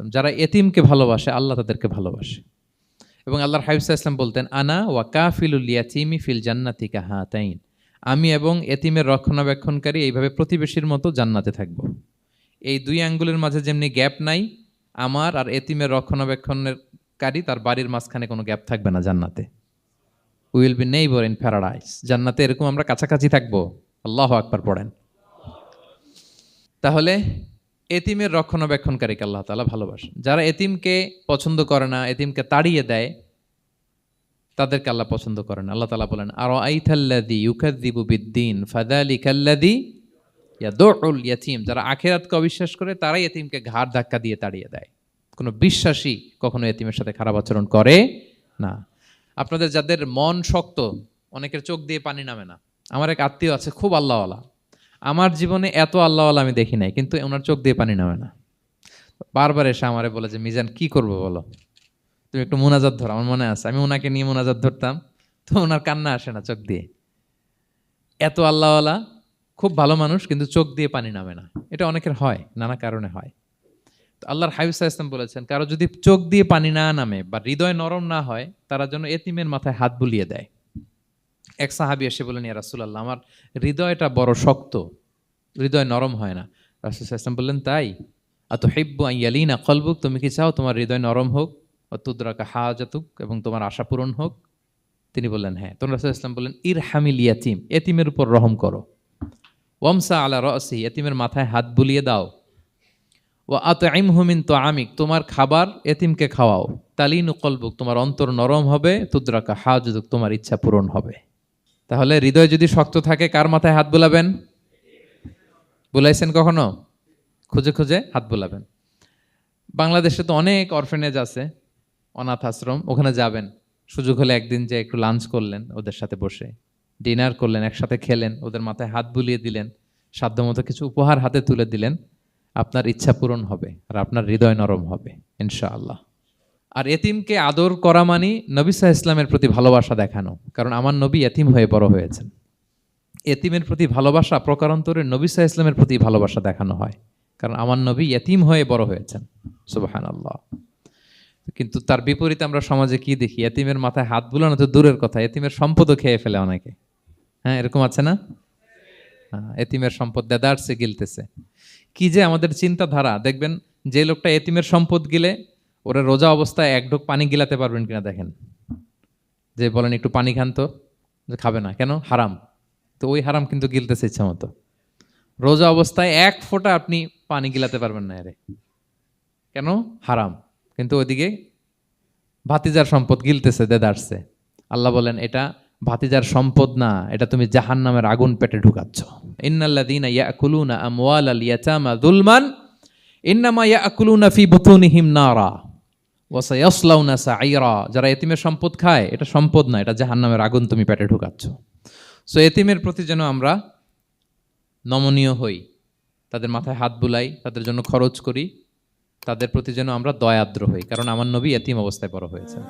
যারা এতিমকে ভালোবাসে আল্লাহ তাদেরকে ভালোবাসে। এবং আল্লাহর হাবিব সাল্লাল্লাহু আলাইহি ওয়াসাল্লাম বলতেন, আনা ওয়া কাফিলুল ইয়াতীমি ফিল জান্নাতি কাহাতাইন। আমি এবং এতিমের রক্ষণাবেক্ষণকারী এইভাবে প্রতিবেশীর মতো জান্নাতে থাকব। এই দুই আঙ্গুলের মাঝে যেমনি গ্যাপ নাই, আমার আর এতিমের রক্ষণাবেক্ষণের কারী তার বাড়ির মাঝখানে কোনো গ্যাপ থাকবে না জান্নাতে। We will be neighbour in paradise. জান্নাতে এরকম আমরা কাছাকাছি থাকবো। আল্লাহু আকবার পড়েন। তাহলে এতিমের রক্ষণাবেক্ষণকারীকে আল্লাহ তাআলা ভালোবাসেন। যারা এতিমকে পছন্দ করে না, এতিমকে তাড়িয়ে দেয়, তাদেরকে আল্লাহ পছন্দ করেন। আল্লাহ তাআলা বলেন, আরাআইতাল্লাযী ইউকাযযিবু বিদ্দীন ফাযালিকাল্লাযী ইয়াদুউল ইয়াতীম। যারা আখিরাতকে অবিশ্বাস করে তারাই এতিমকে ঘাড় ধাক্কা দিয়ে তাড়িয়ে দেয়। কোনো বিশ্বাসী কখনো এতিমের সাথে খারাপ আচরণ করে না। আপনাদের যাদের মন শক্ত, অনেকের চোখ দিয়ে পানি নামে না। আমার এক আত্মীয় আছে খুব আল্লাহওয়ালা। আমার জীবনে এত আল্লাহওয়ালা আমি দেখি নাই, কিন্তু ওনার চোখ দিয়ে পানি নামে না। বারবার এসে আমারে বলে যে, মিজান কি করবো বলো, তুমি একটু মোনাজাত ধরো। আমার মনে আছে আমি ওনাকে নিয়ে মোনাজাত ধরতাম, তো ওনার কান্না আসে না চোখ দিয়ে। এত আল্লাহওয়ালা, খুব ভালো মানুষ, কিন্তু চোখ দিয়ে পানি নামে না। এটা অনেকের হয়, নানা কারণে হয়। তো আল্লাহর হাবিব সাল্লাল্লাহু আলাইহি ওয়াসাল্লাম বলেছেন, কারো যদি চোখ দিয়ে পানি না নামে বা হৃদয় নরম না হয়, তারা যেন এতিমের মাথায় হাত বুলিয়ে দেয়। এক সাহাবী এসে বললেন, ইয়া রাসূলুল্লাহ, আমার হৃদয়টা বড় শক্ত, হৃদয় নরম হয় না। রাসূল সাল্লাল্লাহু আলাইহি ওয়াসাল্লাম বললেন, তাই? আতুহিব্বু আন ইয়ালিনা কলবুক, তুমি কি চাও তোমার হৃদয় নরম হোক, ওয়া তুদরাকা হাজাতুক, এবং তোমার আশা পূরণ হোক? তিনি বললেন, হ্যাঁ। তখন রাসূল সাল্লাল্লাহু আলাইহি ওয়াসাল্লাম বললেন, ইরহামিল ইয়াতীম, এতিমের উপর রহম করো। ওয়ামসা আলা রাসি, এতিমের মাথায় হাত বুলিয়ে দাও। ওয়া আতইমহু মিন তুআমিক, তোমার খাবার এতিমকে খাওয়াও। তালিনু কলবুক, তোমার অন্তর নরম হবে। তুদরাকা হাজাতুক, তোমার ইচ্ছা পূরণ হবে। তাহলে হৃদয় যদি শক্ত থাকে, কার মাথায় হাত বুলাবেন? বুলাইছেন কখনো? খুঁজে খুঁজে হাত বুলাবেন। বাংলাদেশে তো অনেক অরফেনেজ আছে, অনাথ আশ্রম, ওখানে যাবেন। সুযোগ হলে একদিন যে একটু লাঞ্চ করলেন ওদের সাথে বসে, ডিনার করলেন, একসাথে খেলেন, ওদের মাথায় হাত বুলিয়ে দিলেন, সাধ্যমতো কিছু উপহার হাতে তুলে দিলেন, আপনার ইচ্ছা পূরণ হবে আর আপনার হৃদয় নরম হবে ইনশাআল্লাহ। আর এতিমকে আদর করা মানি নবী সাল্লাল্লাহু আলাইহি ওয়াসাল্লামের প্রতি ভালোবাসা দেখানো। কারণ আমার নবী এতিম হয়ে বড় হয়েছেন। এতিমের প্রতি ভালোবাসা প্রকারান্তরে নবী সাল্লাল্লাহু আলাইহি ওয়াসাল্লামের প্রতি ভালোবাসা দেখানো হয়। কারণ আমার নবী এতিম হয়ে বড় হয়েছেন। সুবহানাল্লাহ। কিন্তু তার বিপরীতে আমরা সমাজে কি দেখি? এতিমের মাথায় হাত বুলানো তো দূরের কথা, এতিমের সম্পদও খেয়ে ফেলে অনেকে। হ্যাঁ, এরকম আছে না? এতিমের সম্পদ দেদারসে গিলতেছে। কি যে আমাদের চিন্তাধারা! দেখবেন যে লোকটা এতিমের সম্পদ গিলে, ওরা রোজা অবস্থায় এক ঢোক পানি গিলাতে পারবেন কিনা দেখেন। যে বলেন একটু পানি খান তো, যে খাবে না কেন? হারাম। তো ওই হারাম কিন্তু গিলতেছে ইচ্ছা মতো। রোজা অবস্থায় এক ফোঁটা আপনি পানি গিলাতে পারবেন না এরে, কেন? হারাম। কিন্তু ওইদিকে ভাতিজার সম্পদ গিলতেছে দেদারসে। আল্লাহ বলেন এটা ভাতিজার সম্পদ না, এটা তুমি জাহান্নামের আগুন পেটে ঢুকাচ্ছ। ইন্নাল্লাযীনা ইয়াকুলুনা আমওয়ালাল ইয়াতামা যুলমান ইন্নামা ইয়াকুলুনা ফি বুতুনিহিম নারা ওয়া সায়াসলাউনা সাঈরা। যারা এতিমের সম্পদ খায়, এটা সম্পদ না, এটা জাহান্নামের আগুন তুমি পেটে ঢুকাচ্ছ। সো এতিমের প্রতি যেন আমরা নমনীয় হই, তাদের মাথায় হাত বুলাই, তাদের জন্য খরচ করি, তাদের প্রতি যেন আমরা দয়াদ্র হই। কারণ আমার নবী এতিম অবস্থায় বড় হয়েছেন।